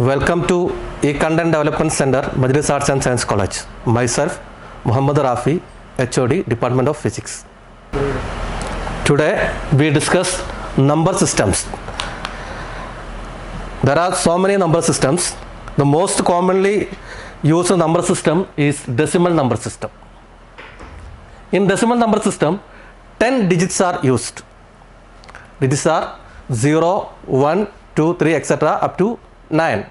Welcome to E-Content Development Center, Majlis Arts and Science College. Myself, Muhammad Rafi, HOD, Department of Physics. Today, we discuss number systems. There are so many number systems. The most commonly used number system is decimal number system. In decimal number system, 10 digits are used. Digits are 0, 1, 2, 3, etc. up to 9.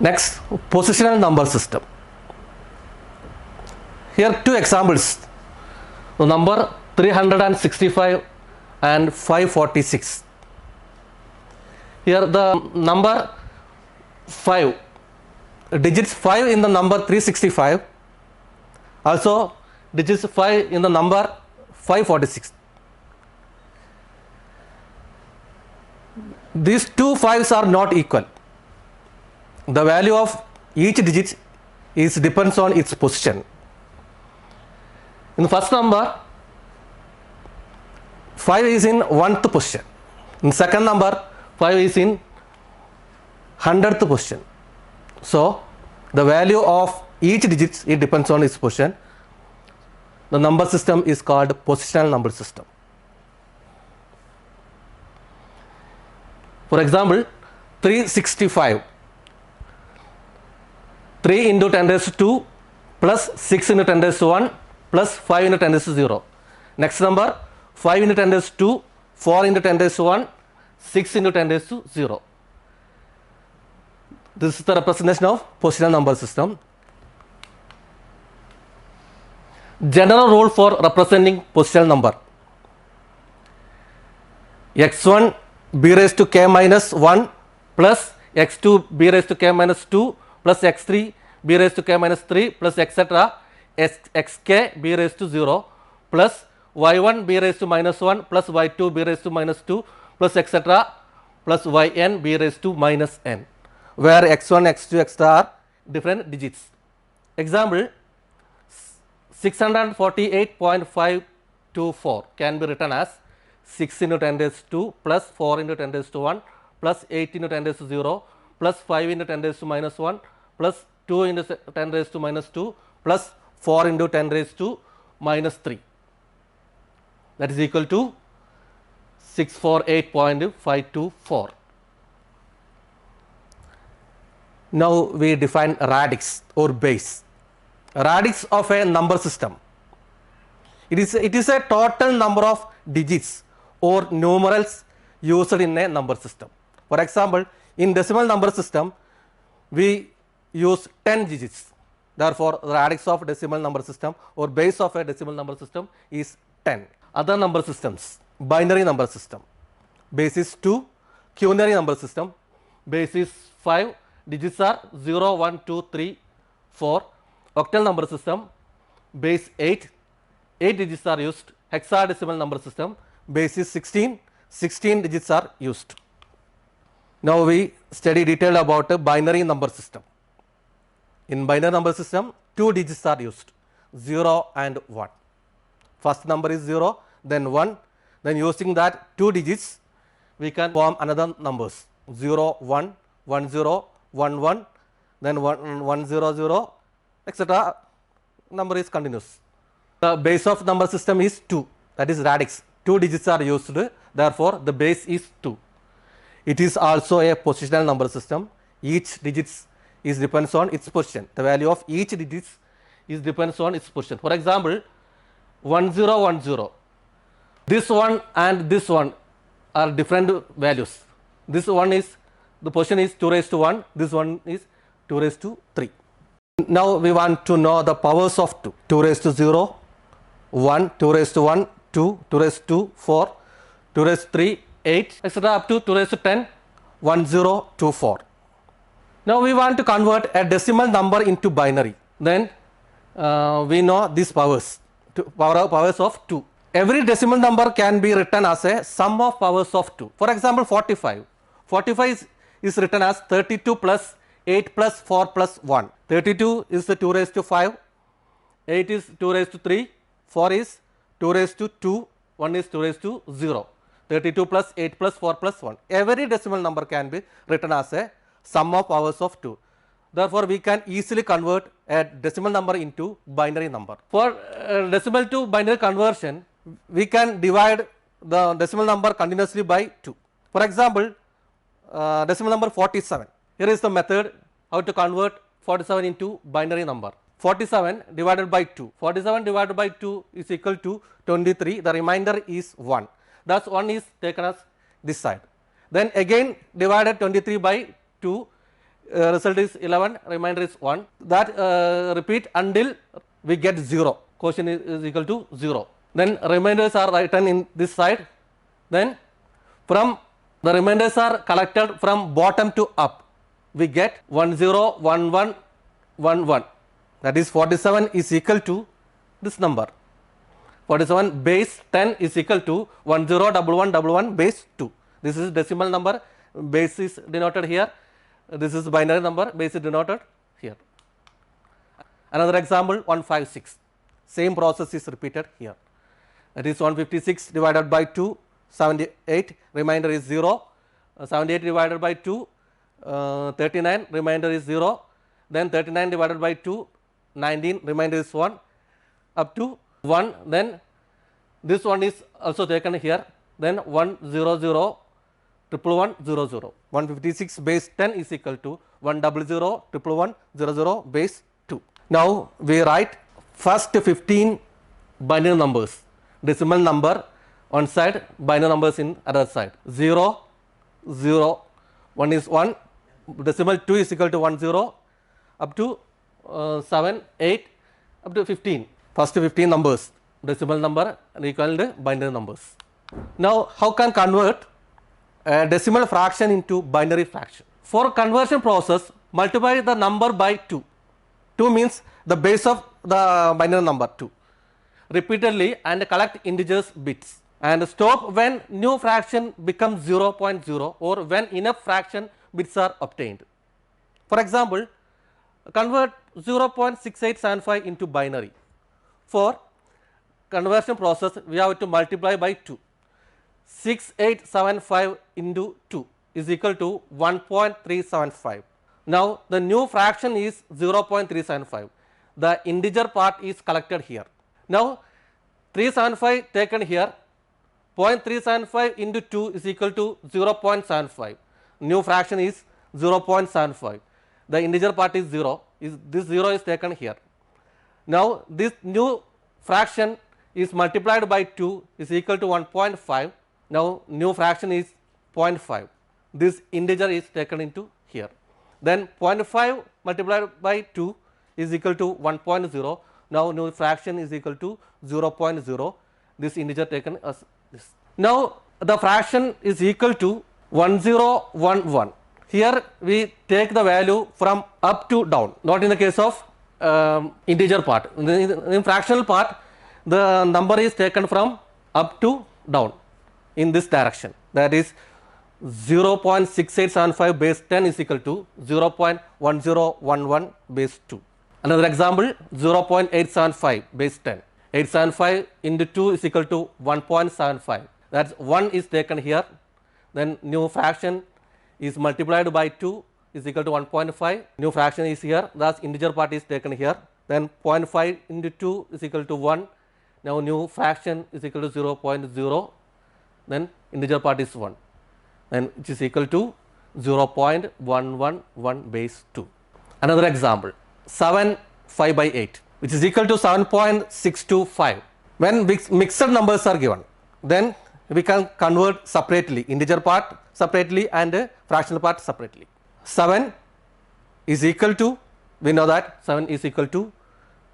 Next, positional number system. Here two examples. The number 365 and 546. Here the number 5, digits 5 in the number 365, also digits 5 in the number 546. These two 5s are not equal. The value of each digit depends on its position. In the first number, 5 is in 1th position. In second number, 5 is in 100th position. So, the value of each digit depends on its position. The number system is called positional number system. For example, 365. 3 into 10 raised to 2 plus 6 into 10 raised to 1 plus 5 into 10 raised to 0. Next number, 5 into 10 raised to 2, 4 into 10 raised to 1, 6 into 10 raised to 0. This is the representation of positional number system. General rule for representing positional number. x1 b raised to k minus 1 plus x2 b raised to k minus 2 plus x3 b raised to k minus 3 plus etc. xk b raised to 0 plus y1 b raised to minus 1 plus y2 b raised to minus 2 plus etc. plus yn b raised to minus n, where x1, x2, etc. are different digits. Example, 648.524 can be written as 6 into 10 raised to 2 plus 4 into 10 raised to 1 plus 8 into 10 raised to 0 plus 5 into 10 raised to minus 1 plus 2 into 10 raised to minus 2 plus 4 into 10 raised to minus 3. That is equal to 648.524. Now we define radix or base. Radix of a number system. It is a total number of digits or numerals used in a number system. For example, in decimal number system, we use 10 digits. Therefore, the radix of decimal number system or base of a decimal number system is 10. Other number systems, binary number system, base is 2, quinary number system, base is 5, digits are 0, 1, 2, 3, 4, octal number system, base 8, 8 digits are used, hexadecimal number system, base is 16, 16 digits are used. Now we study detail about a binary number system. In binary number system, 2 digits are used, 0 and 1. First number is 0, then 1, then using that 2 digits, we can form another numbers, 0, 1, 1, 0, 1, 1, then 1, 1, 0, 0, etc. Number is continuous. The base of number system is 2, that is radix. 2 digits are used, therefore the base is 2. It is also a positional number system. Each digit depends on its position. The value of each digit depends on its position. For example, 1010. This one and this one are different values. This one is, the position is 2 raised to 1. This one is 2 raised to 3. Now we want to know the powers of 2. 2 raised to 0, 1, 2 raised to 1, 2, 2 raised to 4, 2 raised to 3, 8, etc. up to 2 raised to 10, 1, 0, 2, 4. Now we want to convert a decimal number into binary. Then we know these powers, powers of 2. Every decimal number can be written as a sum of powers of 2. For example, 45. 45 is written as 32 plus 8 plus 4 plus 1. 32 is the 2 raised to 5, 8 is 2 raised to 3, 4 is 2 raised to 2, 1 is 2 raised to 0. 32 plus 8 plus 4 plus 1. Every decimal number can be written as a sum of powers of 2. Therefore, we can easily convert a decimal number into binary number. For decimal to binary conversion, we can divide the decimal number continuously by 2. For example, decimal number 47. Here is the method how to convert 47 into binary number. 47 divided by 2. 47 divided by 2 is equal to 23. The remainder is 1. Thus, 1 is taken as this side. Then again divided 23 by 2. Result is 11, remainder is 1. That repeat until we get 0. Quotient is equal to 0. Then remainders are written in this side. Then from the remainders are collected from bottom to up. We get 1 0 1 1 1 1. That is 47 is equal to this number. 47 base 10 is equal to 1 0 1 1 1 1 base 2. This is decimal number. Base is denoted here. This is binary number. Base is denoted here. Another example 156. Same process is repeated here. That is 156 divided by 2, 78, remainder is 0. 78 divided by 2, 39, remainder is 0. Then 39 divided by 2, 19, remainder is 1, up to 1. Then this one is also taken here. Then 1 0 0 triple 1 0 0. 156 base 10 is equal to 1 0 0 triple 1 0 0 base 2. Now we write first 15 binary numbers. Decimal number one side, binary numbers in other side. 0 0, 1 is 1, decimal 2 is equal to 1 0, up to 7 8, up to 15. First 15 numbers, decimal number and equal to binary numbers. Now how can convert a decimal fraction into binary fraction? For conversion process, multiply the number by 2. 2 means the base of the binary number 2. Repeatedly and collect integers bits, and stop when new fraction becomes 0.0 or when enough fraction bits are obtained. For example, convert 0.6875 into binary. For conversion process, we have to multiply by 2. 6875 into 2 is equal to 1.375. Now the new fraction is 0.375. The integer part is collected here. Now 375 taken here, 0.375 into 2 is equal to 0.75. New fraction is 0.75. The integer part is 0. This 0 is taken here. Now this new fraction is multiplied by 2 is equal to 1.5. Now new fraction is 0.5. This integer is taken into here. Then 0.5 multiplied by 2 is equal to 1.0. Now new fraction is equal to 0.0. This integer taken as this. Now the fraction is equal to 1011. Here we take the value from up to down, not in the case of integer part. In fractional part, the number is taken from up to down in this direction. That is 0.6875 base 10 is equal to 0.1011 base 2. Another example 0.875 base 10. 875 into 2 is equal to 1.75. That's 1 is taken here. Then new fraction is multiplied by 2 is equal to 1.5. New fraction is here. Thus integer part is taken here. Then 0.5 into 2 is equal to 1. Now new fraction is equal to 0.0. Then integer part is 1. Then which is equal to 0.111 base 2. Another example 7 5 by 8, which is equal to 7.625. When mixed numbers are given, then we can convert separately, integer part separately and fractional part separately. 7 is equal to, we know that 7 is equal to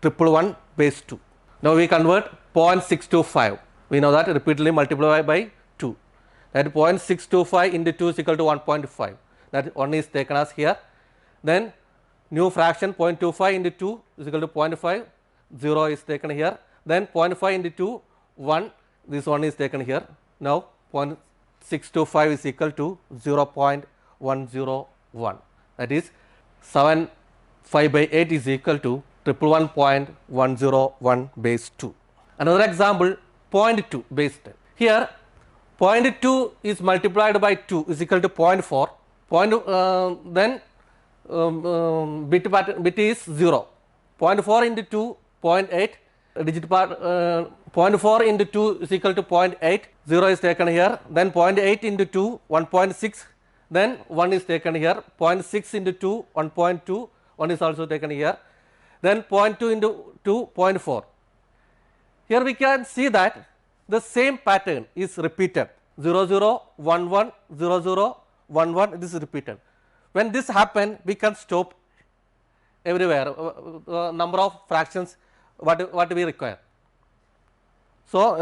111 base 2. Now we convert 0.625. We know that repeatedly multiply by 2. That 0.625 into 2 is equal to 1.5. That 1 is taken as here. Then new fraction 0.25 into 2 is equal to 0.5. 0 is taken here. Then 0.5 into 2, 1. This one is taken here. Now 0.625 is equal to 0.101. That is 7 5 by 8 is equal to 111.101 base 2. Another example 0.2 base 10. Here 0.2 is multiplied by 2 is equal to 0.4. Then bit is 0. 0.4 into 2, 0.8. Digit part 0.4 into 2 is equal to 0.8. 0 is taken here. Then 0.8 into 2, 1.6. Then 1 is taken here. 0.6 into 2, 1.2. 1 is also taken here. Then 0.2 into 2, 0.4. Here we can see that the same pattern is repeated. 0, 0, 1, 1, 0, 0, 1, 1. This is repeated. When this happens, we can stop everywhere. Number of fractions what we require. So,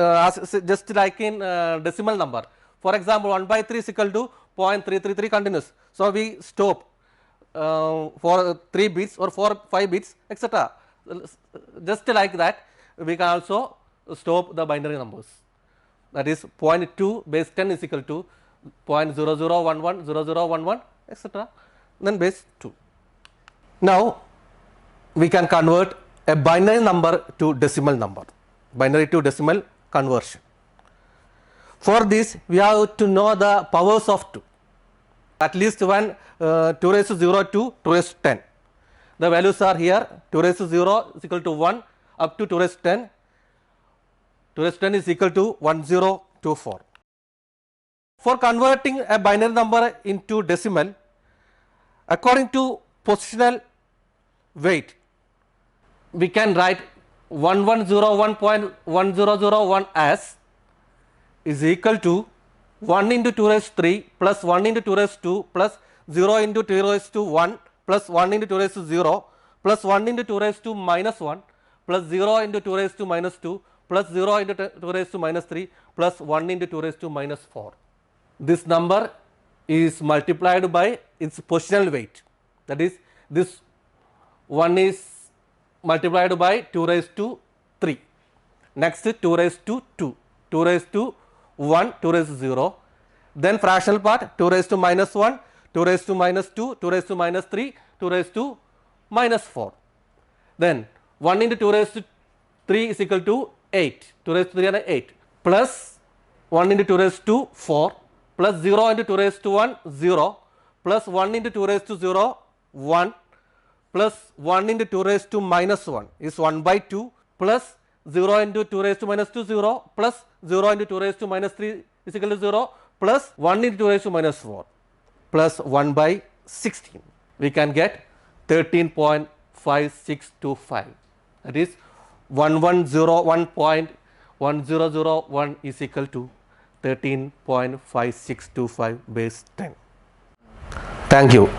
just like in decimal number. For example, 1 by 3 is equal to 0.333 continuous. So, we stop for 3 bits or for 5 bits, etc. Just like that, we can also stop the binary numbers. That is 0.2 base 10 is equal to 0.0011, 0011, etc. Then base 2. Now, we can convert a binary number to decimal number, binary to decimal conversion. For this, we have to know the powers of 2. At least when 2 raised to 0 to 2 raised to 10. The values are here. 2 raised to 0 is equal to 1 up to 2 raised to 10. 2 raised to 10 is equal to 1024. For converting a binary number into decimal, according to positional weight, we can write 1101.1001 as is equal to 1 into 2 raised to 3 plus 1 into 2 raised to 2 plus 0 into 2 raised to 1 plus 1 into 2 raised to 0 plus 1 into 2 raised to minus 1 plus 0 into 2 raised to minus 2 plus 0 into 2 raised to minus 3 plus 1 into 2 raised to minus 4. This number is multiplied by its positional weight. That is, this one is multiplied by 2 raised to 3. Next 2 raised to 2, 2 raised to 1, 2 raised to 0. Then fractional part 2 raised to minus 1, 2 raised to minus 2, 2 raised to minus 3, 2 raised to minus 4. Then 1 into 2 raised to 3 is equal to 8, 2 raised to 3 and 8 plus 1 into 2 raised to 4 plus 0 into 2 raised to 1, 0 plus 1 into 2 raised to 0, 1 plus 1 into 2 raised to minus 1 is 1 by 2 plus 0 into 2 raised to minus 2, 0 plus 0 into 2 raised to minus 3 is equal to 0 plus 1 into 2 raised to minus 4 plus 1 by 16. We can get 13.5625. That is 1101.1001 is equal to 13.5625 base 10. Thank you.